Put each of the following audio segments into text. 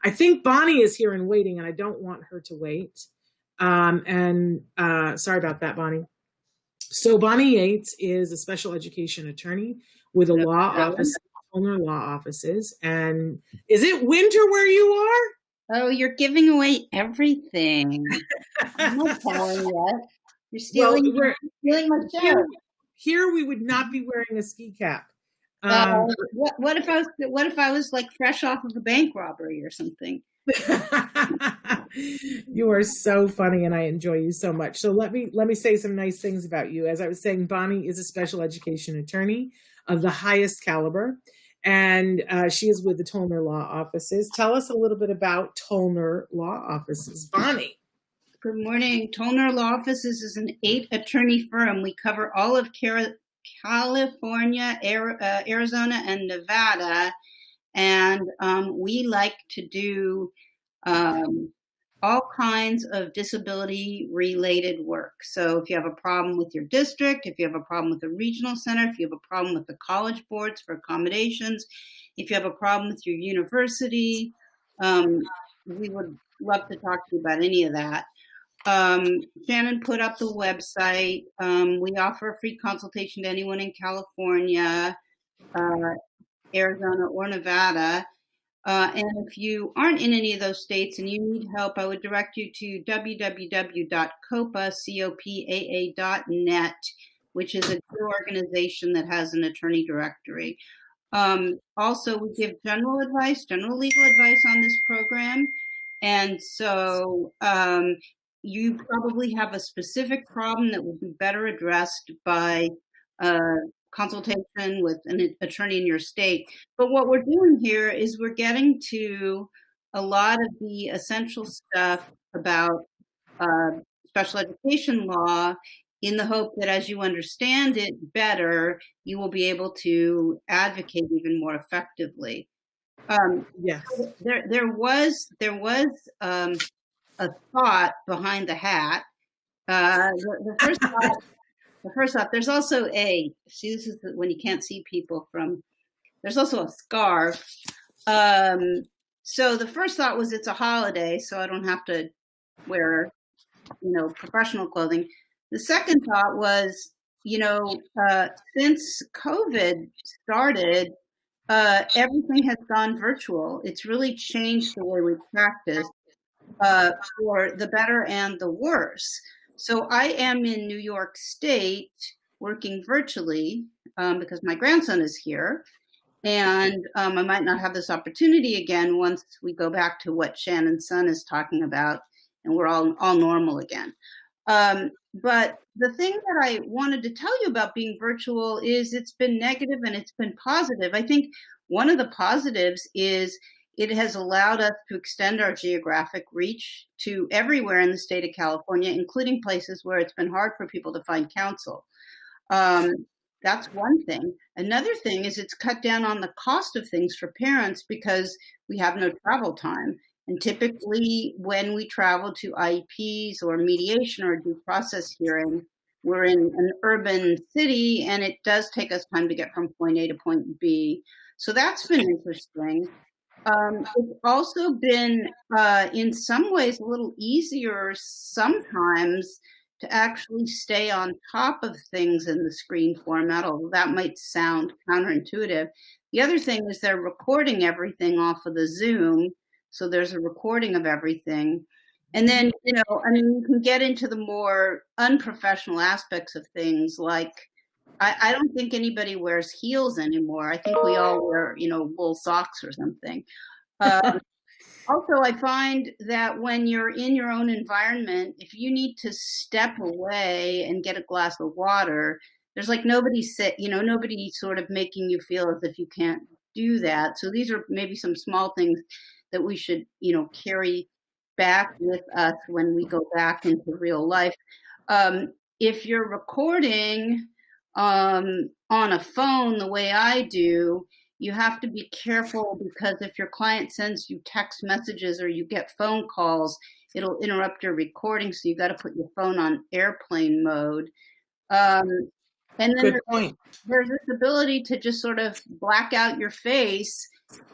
I think Bonnie is here and waiting, and I don't want her to wait. Sorry about that, Bonnie. So Bonnie Yates is a special education attorney with a law office, owner law offices. And is it winter where you are? Oh, you're giving away everything. I'm not telling you. You're stealing my show. Here we would not be wearing a ski cap. What if I was like fresh off of a bank robbery or something? You are so funny, and I enjoy you so much. So let me say some nice things about you. As I was saying, Bonnie is a special education attorney of the highest caliber, and she is with the Tollner Law Offices. Tell us a little bit about Tollner Law Offices, Bonnie. Good morning. Tollner Law Offices is an 8-attorney firm. We cover all of California, Arizona, and Nevada. And we like to do all kinds of disability-related work. So if you have a problem with your district, if you have a problem with the regional center, if you have a problem with the college boards for accommodations, if you have a problem with your university, we would love to talk to you about any of that. Shannon put up the website. We offer a free consultation to anyone in California, Arizona, or Nevada. And if you aren't in any of those states and you need help, I would direct you to www.copaa.net, which is a good organization that has an attorney directory. Also, we give general legal advice on this program. And so you probably have a specific problem that would be better addressed by consultation with an attorney in your state. But what we're doing here is we're getting to a lot of the essential stuff about special education law in the hope that as you understand it better, you will be able to advocate even more effectively. Yes. There was a thought behind the hat. The first thought, there's also this is when you can't see people there's also a scarf. So the first thought was it's a holiday, so I don't have to wear, professional clothing. The second thought was, since COVID started, everything has gone virtual. It's really changed the way we practice for the better and the worse. So I am in New York State working virtually because my grandson is here. And I might not have this opportunity again once we go back to what Shannon's son is talking about and we're all normal again. But the thing that I wanted to tell you about being virtual is it's been negative and it's been positive. I think one of the positives is it has allowed us to extend our geographic reach to everywhere in the state of California, including places where it's been hard for people to find counsel. That's one thing. Another thing is it's cut down on the cost of things for parents because we have no travel time. And typically when we travel to IEPs or mediation or due process hearing, we're in an urban city and it does take us time to get from point A to point B. So that's been interesting. It's also been, in some ways, a little easier sometimes to actually stay on top of things in the screen format, although that might sound counterintuitive. The other thing is they're recording everything off of the Zoom, so there's a recording of everything. And then, you can get into the more unprofessional aspects of things like, I don't think anybody wears heels anymore. I think we all wear, wool socks or something. Also, I find that when you're in your own environment, if you need to step away and get a glass of water, there's like nobody sort of making you feel as if you can't do that. So these are maybe some small things that we should, carry back with us when we go back into real life. If you're recording on a phone the way I do, you have to be careful because if your client sends you text messages or you get phone calls, it'll interrupt your recording. So you got to put your phone on airplane mode. And then there's this ability to just sort of black out your face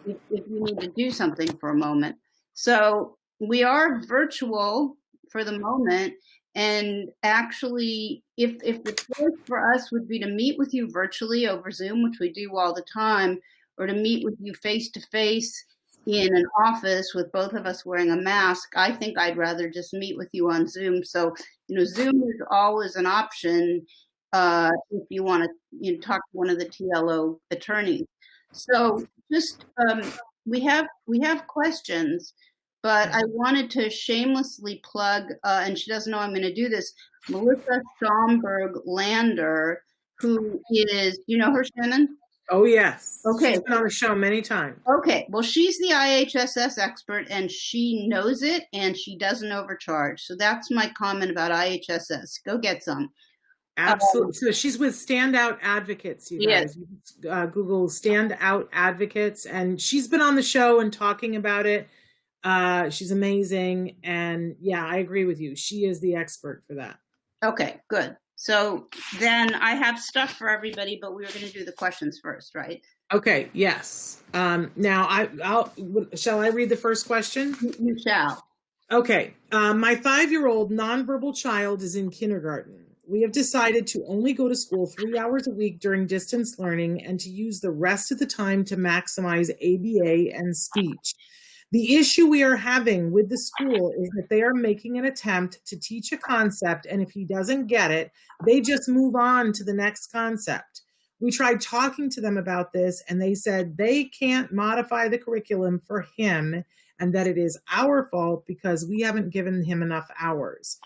if you need to do something for a moment. So we are virtual for the moment. And actually, if the choice for us would be to meet with you virtually over Zoom, which we do all the time, or to meet with you face to face in an office with both of us wearing a mask, I think I'd rather just meet with you on Zoom. So, Zoom is always an option if you want to talk to one of the TLO attorneys. So just we have questions, but I wanted to shamelessly plug, and she doesn't know I'm going to do this, Melissa Schomburg-Lander, who is, you know her, Shannon? Oh, yes. Okay. She's been on the show many times. Okay. Well, she's the IHSS expert, and she knows it, and she doesn't overcharge. So that's my comment about IHSS. Go get some. Absolutely. So she's with Standout Advocates, you guys. Yes. Google Standout Advocates, and she's been on the show and talking about it. She's amazing. And yeah, I agree with you. She is the expert for that. Okay, good. So then I have stuff for everybody, but we were going to do the questions first, right? Okay, yes. Now, shall I read the first question? You shall. Okay. My 5-year-old nonverbal child is in kindergarten. We have decided to only go to school 3 hours a week during distance learning and to use the rest of the time to maximize ABA and speech. The issue we are having with the school is that they are making an attempt to teach a concept, and if he doesn't get it, they just move on to the next concept. We tried talking to them about this, and they said they can't modify the curriculum for him and that it is our fault because we haven't given him enough hours.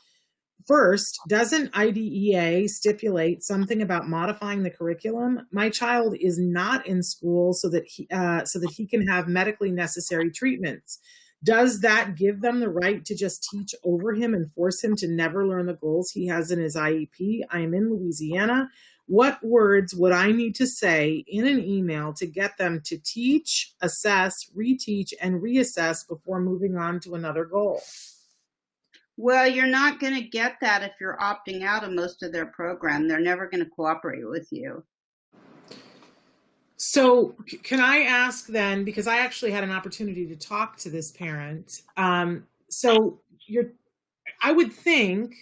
First, doesn't IDEA stipulate something about modifying the curriculum? My child is not in school so that he can have medically necessary treatments. Does that give them the right to just teach over him and force him to never learn the goals he has in his IEP? I am in Louisiana. What words would I need to say in an email to get them to teach, assess, reteach, and reassess before moving on to another goal? Well, you're not going to get that if you're opting out of most of their program. They're never going to cooperate with you. So can I ask then, because I actually had an opportunity to talk to this parent. I would think,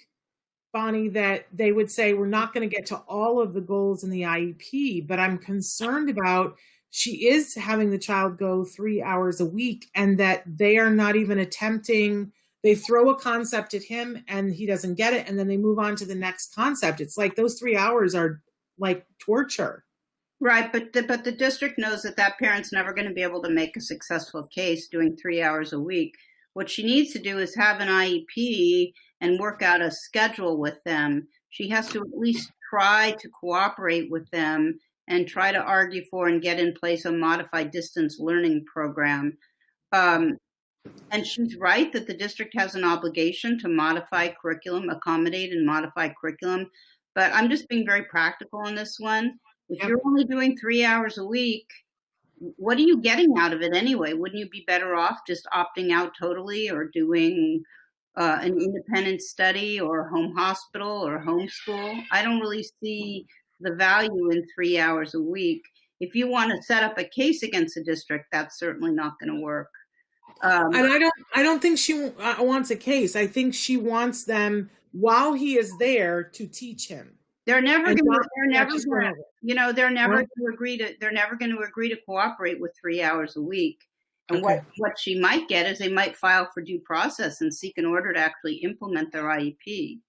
Bonnie, that they would say, we're not going to get to all of the goals in the IEP, but I'm concerned about she is having the child go 3 hours a week and that they are not even attempting. They throw a concept at him and he doesn't get it. And then they move on to the next concept. It's like those 3 hours are like torture. Right. But the district knows that parent's never going to be able to make a successful case doing 3 hours a week. What she needs to do is have an IEP and work out a schedule with them. She has to at least try to cooperate with them and try to argue for and get in place a modified distance learning program. And she's right that the district has an obligation to modify curriculum, accommodate and modify curriculum. But I'm just being very practical on this one. If you're only doing 3 hours a week, what are you getting out of it anyway? Wouldn't you be better off just opting out totally or doing an independent study or home hospital or homeschool? I don't really see the value in 3 hours a week. If you want to set up a case against the district, that's certainly not going to work. And I don't think she wants a case. I think she wants them while he is there to teach him. They're never going to agree to cooperate with 3 hours a week. And what she might get is they might file for due process and seek an order to actually implement their IEP.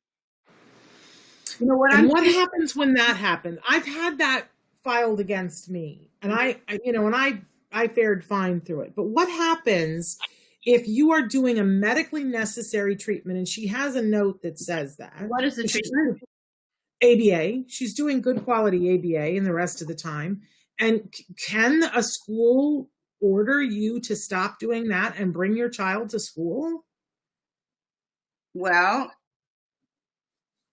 What happens when that happens? I've had that filed against me, and I fared fine through it. But what happens if you are doing a medically necessary treatment, and she has a note that says that? What is the treatment? ABA. She's doing good quality ABA and the rest of the time. And can a school order you to stop doing that and bring your child to school? Well,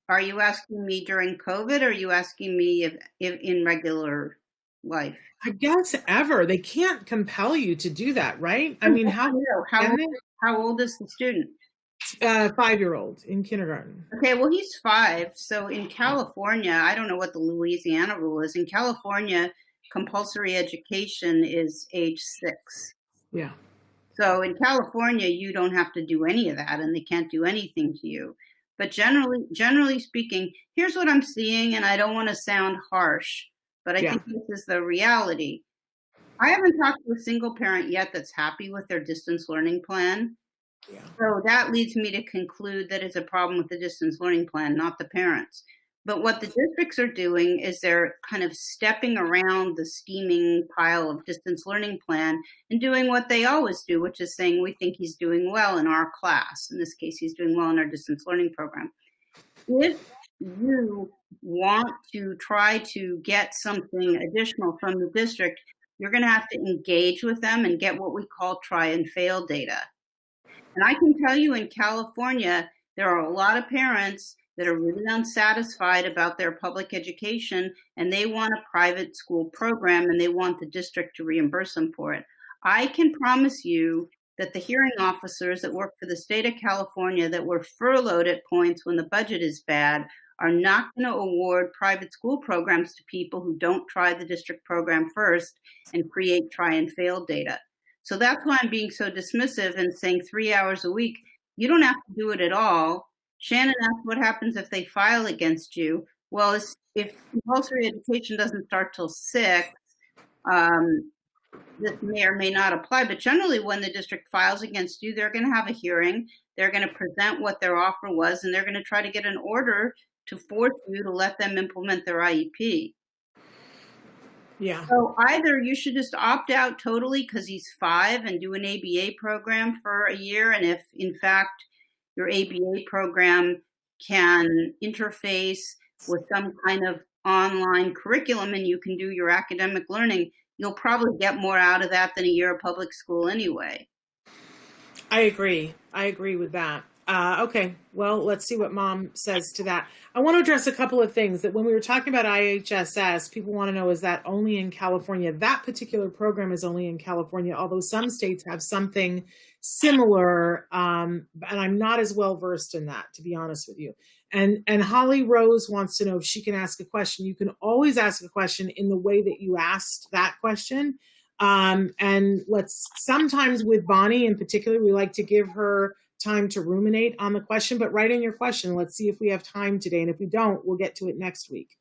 are you asking me during COVID, or are you asking me if in regular life? I guess ever. They can't compel you to do that, right? I mean, how old is the student? 5-year-old in kindergarten. Okay, well, he's 5. So in California, I don't know what the Louisiana rule is. In California, compulsory education is age 6. Yeah. So in California, you don't have to do any of that, and they can't do anything to you. But generally speaking, here's what I'm seeing, and I don't want to sound harsh, but I think this is the reality. I haven't talked to a single parent yet that's happy with their distance learning plan. Yeah. So that leads me to conclude that it's a problem with the distance learning plan, not the parents. But what the districts are doing is they're kind of stepping around the steaming pile of distance learning plan and doing what they always do, which is saying, we think he's doing well in our class. In this case, he's doing well in our distance learning program. If you want to try to get something additional from the district, you're going to have to engage with them and get what we call try and fail data. And I can tell you in California, there are a lot of parents that are really unsatisfied about their public education, and they want a private school program, and they want the district to reimburse them for it. I can promise you that the hearing officers that work for the state of California that were furloughed at points when the budget is bad are not going to award private school programs to people who don't try the district program first and create try and fail data. So that's why I'm being so dismissive and saying 3 hours a week. You don't have to do it at all. Shannon asked what happens if they file against you. Well, if compulsory education doesn't start till 6, this may or may not apply. But generally, when the district files against you, they're going to have a hearing. They're going to present what their offer was, and they're going to try to get an order to force you to let them implement their IEP. Yeah. So either you should just opt out totally because he's 5 and do an ABA program for a year. And if, in fact, your ABA program can interface with some kind of online curriculum and you can do your academic learning, you'll probably get more out of that than a year of public school anyway. I agree. I agree with that. Okay, well, let's see what Mom says to that. I want to address a couple of things that when we were talking about IHSS, people want to know, is that only in California? That particular program is only in California, although some states have something similar, and I'm not as well versed in that, to be honest with you. And Holly Rose wants to know if she can ask a question. You can always ask a question in the way that you asked that question. And sometimes with Bonnie in particular, we like to give her time to ruminate on the question, but write in your question. Let's see if we have time today. And if we don't, we'll get to it next week.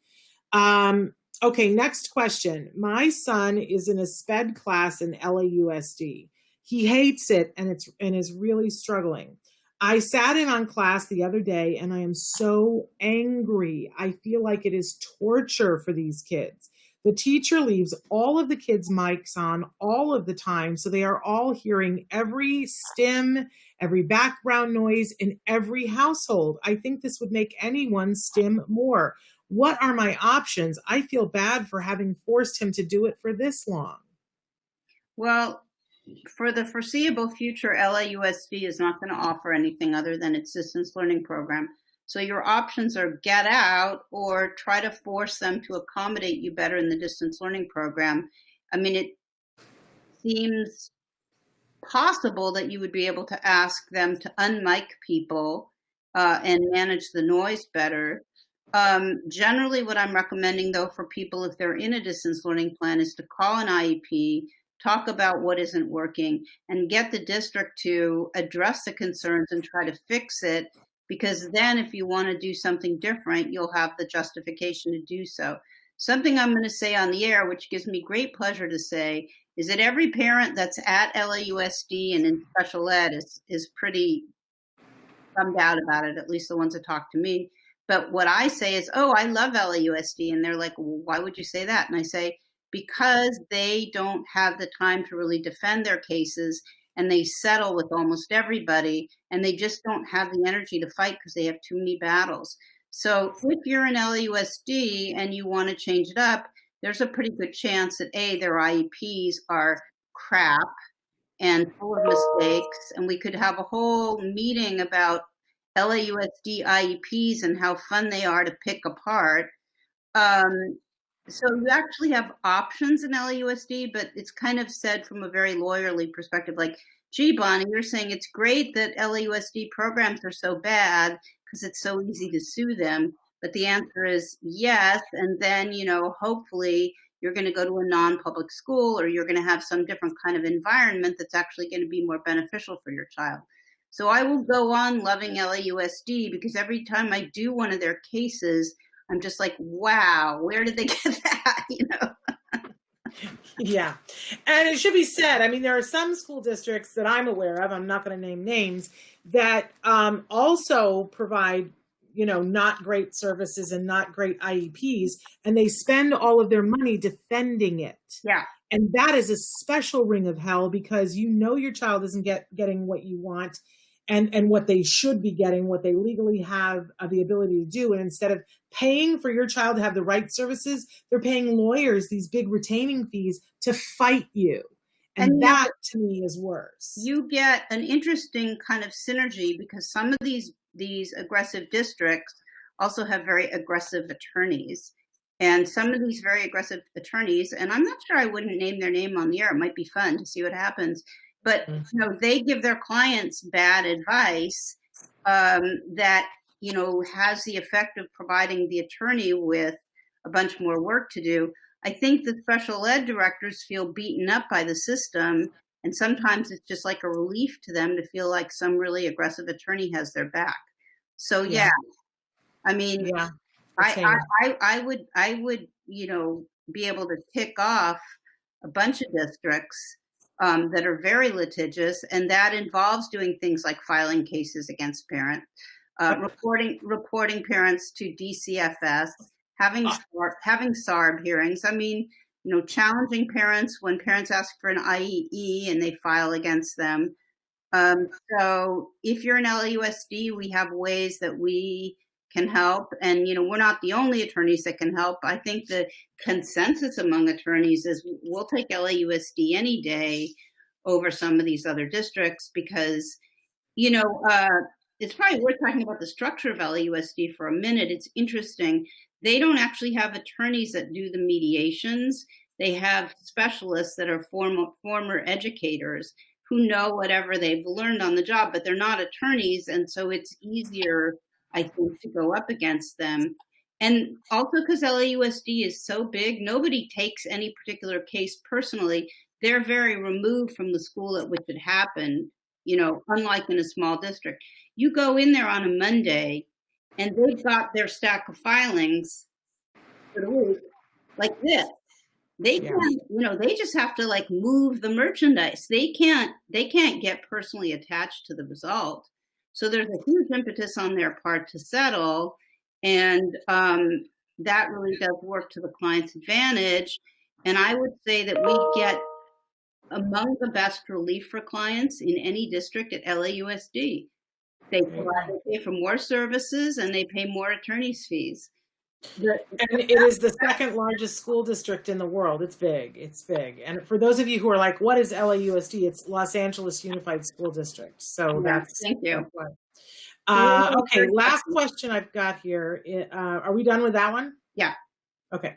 Okay, next question. My son is in a SPED class in LAUSD. He hates it and is really struggling. I sat in on class the other day and I am so angry. I feel like it is torture for these kids. The teacher leaves all of the kids' mics on all of the time, so they are all hearing every stim, every background noise in every household. I think this would make anyone stim more. What are my options? I feel bad for having forced him to do it for this long. Well, for the foreseeable future, LAUSD is not going to offer anything other than its distance learning program. So your options are get out or try to force them to accommodate you better in the distance learning program. I mean, it seems possible that you would be able to ask them to unmic people and manage the noise better. Generally, what I'm recommending, though, for people if they're in a distance learning plan is to call an IEP, talk about what isn't working, and get the district to address the concerns and try to fix it. Because then if you want to do something different, you'll have the justification to do so. Something I'm going to say on the air, which gives me great pleasure to say, is that every parent that's at LAUSD and in special ed is pretty bummed out about it, at least the ones that talk to me. But what I say is, oh, I love LAUSD. And they're like, well, why would you say that? And I say, because they don't have the time to really defend their cases and they settle with almost everybody, and they just don't have the energy to fight because they have too many battles. So if you're in LAUSD and you want to change it up, there's a pretty good chance that their IEPs are crap and full of mistakes, and we could have a whole meeting about LAUSD IEPs and how fun they are to pick apart. So you actually have options in LAUSD, but it's kind of said from a very lawyerly perspective, like, gee, Bonnie, you're saying it's great that LAUSD programs are so bad because it's so easy to sue them. But the answer is yes. And then, hopefully you're going to go to a non-public school, or you're going to have some different kind of environment that's actually going to be more beneficial for your child. So I will go on loving LAUSD because every time I do one of their cases, I'm just like, wow, where did they get that? Yeah. And it should be said, I mean, there are some school districts that I'm aware of, I'm not going to name names, that also provide, not great services and not great IEPs, and they spend all of their money defending it. Yeah. And that is a special ring of hell because your child isn't getting what you want and what they should be getting, what they legally have the ability to do. And instead of paying for your child to have the right services, they're paying lawyers these big retaining fees to fight you. And that to me is worse. You get an interesting kind of synergy because some of these aggressive districts also have very aggressive attorneys. And some of these very aggressive attorneys, and I'm not sure I wouldn't name their name on the air. It might be fun to see what happens. But they give their clients bad advice that has the effect of providing the attorney with a bunch more work to do. I think the special ed directors feel beaten up by the system, and sometimes it's just like a relief to them to feel like some really aggressive attorney has their back. So I mean, I would be able to tick off a bunch of districts that are very litigious, and that involves doing things like filing cases against parents, reporting parents to DCFS, having SARB hearings. I mean, challenging parents when parents ask for an IEE and they file against them. So if you're an LAUSD, we have ways that we can help. And, we're not the only attorneys that can help. I think the consensus among attorneys is we'll take LAUSD any day over some of these other districts because, it's probably worth talking about the structure of LAUSD for a minute. It's interesting. They don't actually have attorneys that do the mediations. They have specialists that are former educators who know whatever they've learned on the job, but they're not attorneys. And so it's easier, I think, to go up against them. And also because LAUSD is so big, nobody takes any particular case personally. They're very removed from the school at which it happened, unlike in a small district. You go in there on a Monday and they've got their stack of filings for the week like this. They can't, they just have to like move the merchandise. They can't get personally attached to the result. So there's a huge impetus on their part to settle. And that really does work to the client's advantage. And I would say that we get among the best relief for clients in any district at LAUSD. They pay for more services and they pay more attorney's fees. And it is the second largest school district in the world. It's big. It's big. And for those of you who are like, what is LAUSD? It's Los Angeles Unified School District. So thank you. Okay, last question I've got here. Are we done with that one? Yeah. Okay.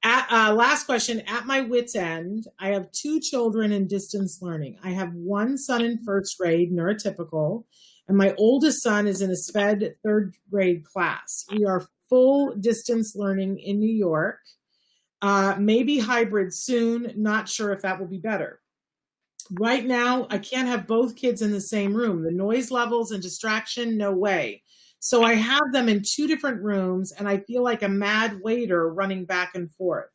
Last question. At my wit's end, I have 2 children in distance learning. I have one son in first grade, neurotypical, and my oldest son is in a SPED 3rd grade class. We are full distance learning in New York, maybe hybrid soon. Not sure if that will be better. Right now, I can't have both kids in the same room. The noise levels and distraction, no way. So I have them in 2 different rooms, and I feel like a mad waiter running back and forth.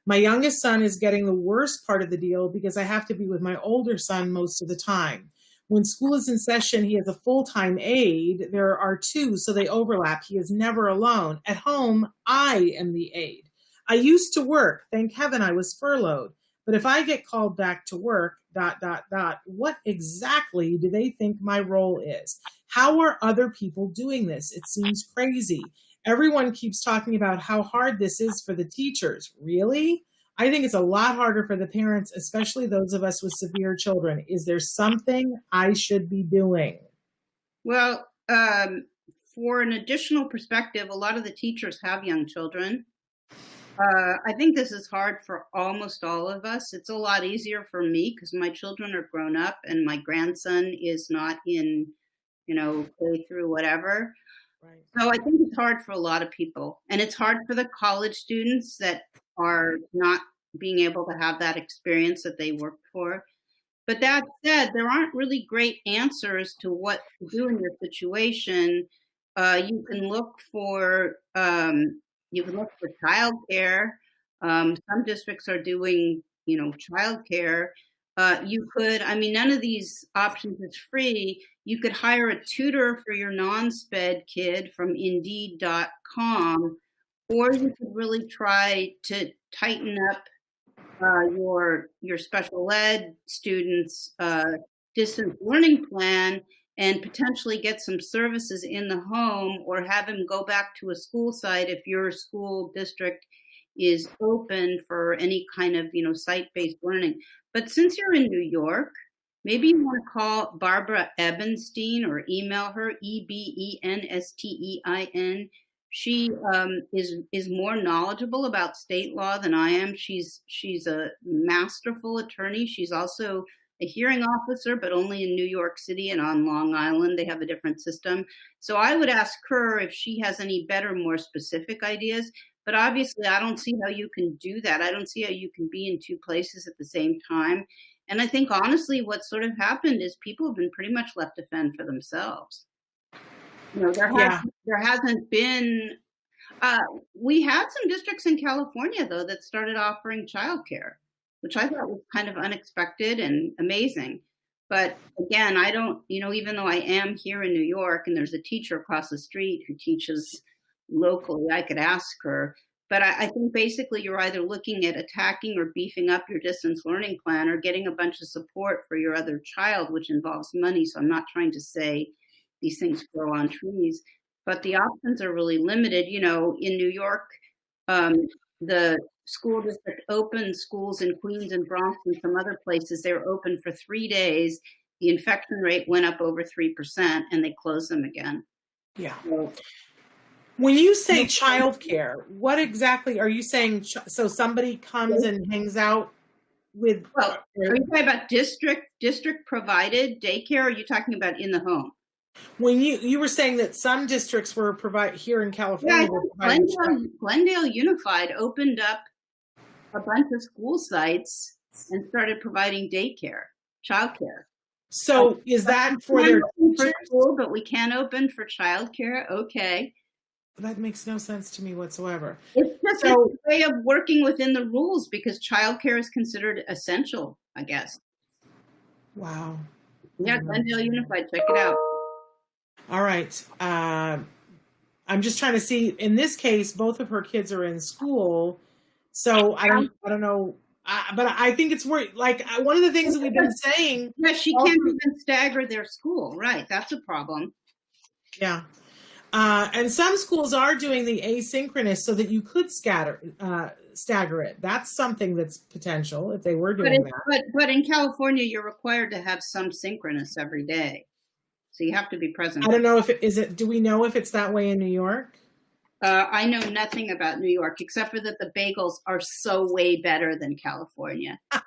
My youngest son is getting the worst part of the deal because I have to be with my older son most of the time. When school is in session, he has a full-time aide. There are 2, so they overlap. He is never alone. At home, I am the aide. I used to work. Thank heaven I was furloughed. But if I get called back to work, ... what exactly do they think my role is? How are other people doing this? It seems crazy. Everyone keeps talking about how hard this is for the teachers. Really? I think it's a lot harder for the parents, especially those of us with severe children. Is there something I should be doing? Well, for an additional perspective, a lot of the teachers have young children. I think this is hard for almost all of us. It's a lot easier for me because my children are grown up and my grandson is not in, K through whatever. Right. So I think it's hard for a lot of people. And it's hard for the college students that are not being able to have that experience that they worked for. But that said, there aren't really great answers to what to do in your situation. You can look for childcare. Some districts are doing, childcare. You could, I mean, none of these options is free. You could hire a tutor for your non-SPED kid from Indeed.com, or you could really try to tighten up your special ed students' distance learning plan and potentially get some services in the home, or have him go back to a school site if your school district is open for any kind of site-based learning. But since you're in New York, maybe you want to call Barbara Ebenstein or email her, Ebenstein. She is more knowledgeable about state law than I am. She's a masterful attorney. She's also a hearing officer, but only in New York City and on Long Island. They have a different system. So I would ask her if she has any better, more specific ideas. But obviously, I don't see how you can do that. I don't see how you can be in two places at the same time. And I think, honestly, what sort of happened is people have been pretty much left to fend for themselves. There hasn't been, we had some districts in California, though, that started offering childcare, which I thought was kind of unexpected and amazing. But again, I don't, even though I am here in New York and there's a teacher across the street who teaches locally, I could ask her. But I think basically you're either looking at attacking or beefing up your distance learning plan, or getting a bunch of support for your other child, which involves money. So I'm not trying to say these things grow on trees, but the options are really limited. In New York, the school district opened schools in Queens and Bronx and some other places. They were open for 3 days. The infection rate went up over 3%, and they closed them again. Yeah. So, when you say childcare, what exactly are you saying? So somebody comes and hangs out with? Well, are you talking about district provided daycare? Or are you talking about in the home? When you were saying that some districts were here in California. Yeah, Glendale Unified opened up a bunch of school sites and started providing daycare, childcare. So is that for their teachers? School, but we can't open for childcare? Okay. That makes no sense to me whatsoever. It's just a way of working within the rules, because childcare is considered essential, I guess. Wow. Yeah, Glendale Unified, check it out. All right. I'm just trying to see. In this case, both of her kids are in school, so I don't know. But I think it's worth. Like, one of the things that we've been saying. Yeah, she can't even stagger their school. Right, that's a problem. Yeah. And some schools are doing the asynchronous so that you could stagger it. That's something that's potential if they were doing that. But in California, you're required to have some synchronous every day. So you have to be present. I don't know if do we know if it's that way in New York? I know nothing about New York, except for that the bagels are so way better than California. I'm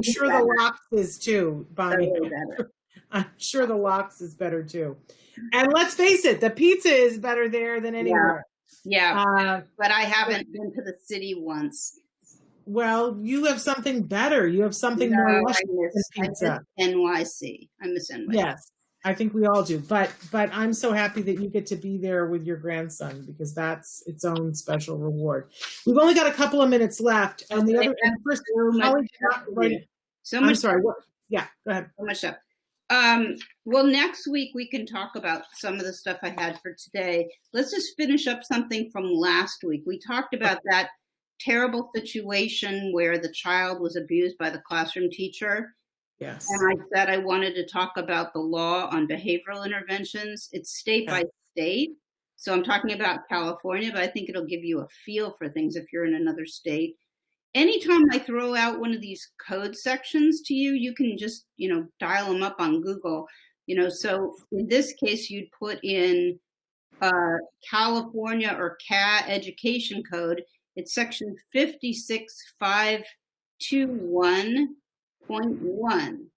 sure the Lox is too, Bonnie. I'm sure the Lox is better too. And let's face it, the pizza is better there than anywhere. Yeah, but I haven't been to the city once. Well, you have something better. You have something more luscious than pizza. I miss NYC. Yes, I think we all do. But I'm so happy that you get to be there with your grandson, because that's its own special reward. We've only got a couple of minutes left, and the other first, I'm sorry. What? Yeah, go ahead. So much up. Well, next week we can talk about some of the stuff I had for today. Let's just finish up something from last week. We talked about that terrible situation where the child was abused by the classroom teacher. Yes. And I said I wanted to talk about the law on behavioral interventions. It's state by state. So I'm talking about California, but I think it'll give you a feel for things if you're in another state. Anytime I throw out one of these code sections to you, you can just, dial them up on Google. So in this case, you'd put in California or CA education code. It's section 56521.1. And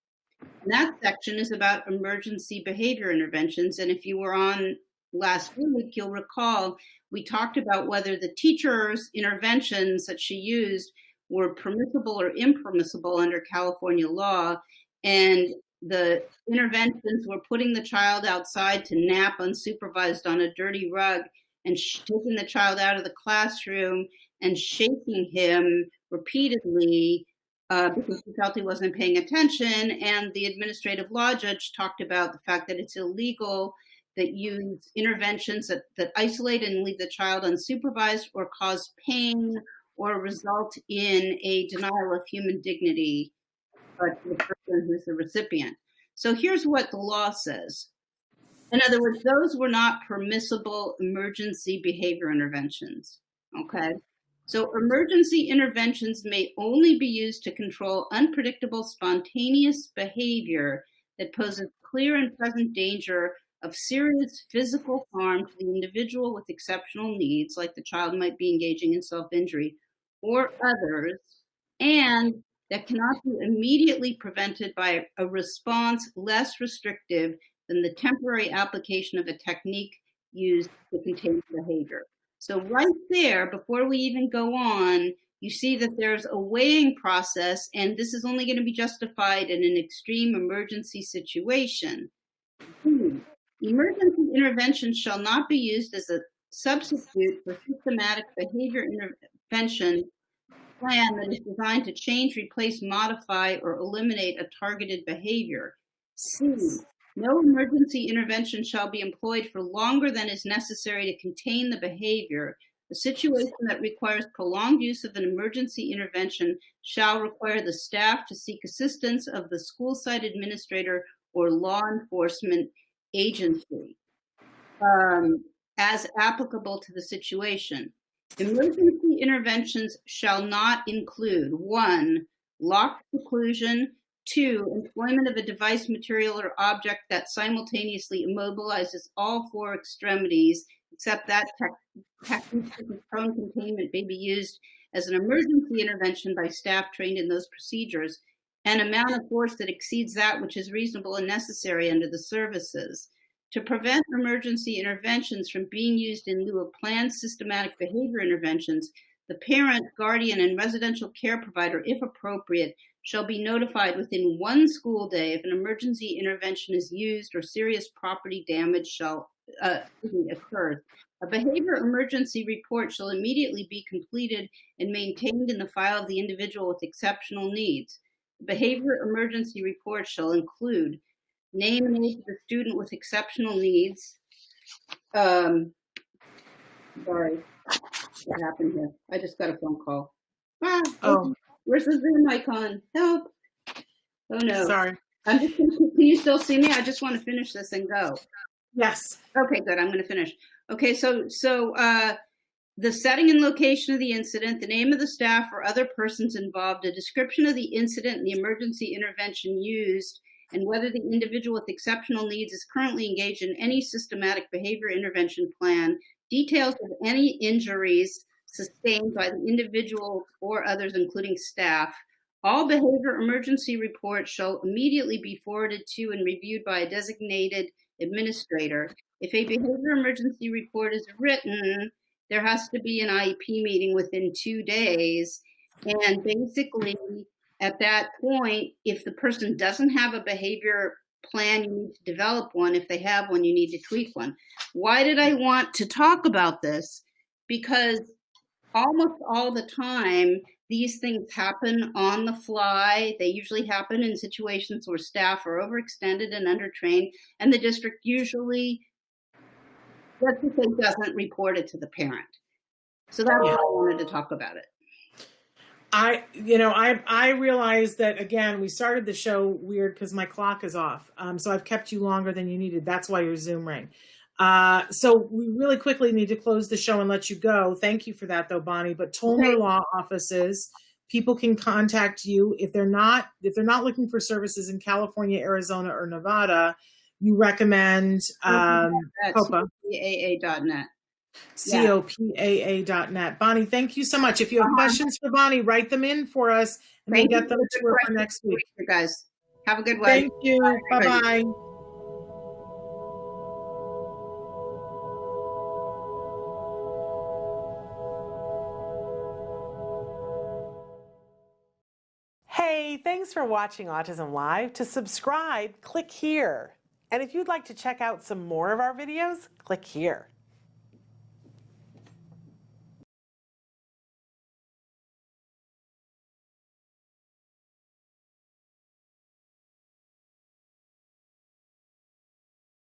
that section is about emergency behavior interventions. And if you were on last week, you'll recall we talked about whether the teacher's interventions that she used were permissible or impermissible under California law. And the interventions were putting the child outside to nap unsupervised on a dirty rug and taking the child out of the classroom and shaking him repeatedly because he felt he wasn't paying attention. And the administrative law judge talked about the fact that it's illegal that use interventions that isolate and leave the child unsupervised or cause pain or result in a denial of human dignity to the person who's the recipient. So here's what the law says. In other words, those were not permissible emergency behavior interventions, okay? So emergency interventions may only be used to control unpredictable, spontaneous behavior that poses clear and present danger of serious physical harm to the individual with exceptional needs, like the child might be engaging in self-injury, or others, and that cannot be immediately prevented by a response less restrictive than the temporary application of a technique used to contain behavior. So right there, before we even go on, you see that there's a weighing process, and this is only going to be justified in an extreme emergency situation. Emergency intervention shall not be used as a substitute for systematic behavior intervention plan that is designed to change, replace, modify, or eliminate a targeted behavior. C, no emergency intervention shall be employed for longer than is necessary to contain the behavior. A situation that requires prolonged use of an emergency intervention shall require the staff to seek assistance of the school site administrator or law enforcement agency as applicable to the situation. Emergency interventions shall not include 1, locked seclusion, 2, employment of a device, material, or object that simultaneously immobilizes all 4 extremities, except that technique of prone containment may be used as an emergency intervention by staff trained in those procedures, an amount of force that exceeds that which is reasonable and necessary under the services. To prevent emergency interventions from being used in lieu of planned systematic behavior interventions, the parent, guardian, and residential care provider, if appropriate, shall be notified within 1 school day if an emergency intervention is used or serious property damage shall occur. A behavior emergency report shall immediately be completed and maintained in the file of the individual with exceptional needs. The behavior emergency report shall include name and age of the student with exceptional needs. Sorry, what happened here? I just got a phone call. Where's the Zoom icon? Help! Oh no. Sorry. I'm just gonna, can you still see me? I just want to finish this and go. Yes. Okay, good. I'm going to finish. Okay, so the setting and location of the incident, the name of the staff or other persons involved, a description of the incident and the emergency intervention used, and whether the individual with exceptional needs is currently engaged in any systematic behavior intervention plan, details of any injuries sustained by the individual or others, including staff. All behavior emergency reports shall immediately be forwarded to and reviewed by a designated administrator. If a behavior emergency report is written, there has to be an IEP meeting within 2 days. And basically, at that point, if the person doesn't have a behavior plan, you need to develop one. If they have one, you need to tweak one. Why did I want to talk about this? Because almost all the time, these things happen on the fly. They usually happen in situations where staff are overextended and undertrained, and the district usually, let's just say, doesn't report it to the parent. So that's why I wanted to talk about it. I realized that, again, we started the show weird because my clock is off. So I've kept you longer than you needed. That's why your Zoom rang. So we really quickly need to close the show and let you go. Thank you for that, though, Bonnie. But Tolmer Law Offices, people can contact you if they're not looking for services in California, Arizona, or Nevada. You recommend COPA. COPAA.net. COPAA.net. Bonnie, thank you so much. If you have questions for Bonnie, write them in for us, and we'll get them to her for next week. You guys, have a good one. Thank you. Bye-bye. Hey, thanks for watching Autism Live. To subscribe, click here. And if you'd like to check out some more of our videos, click here.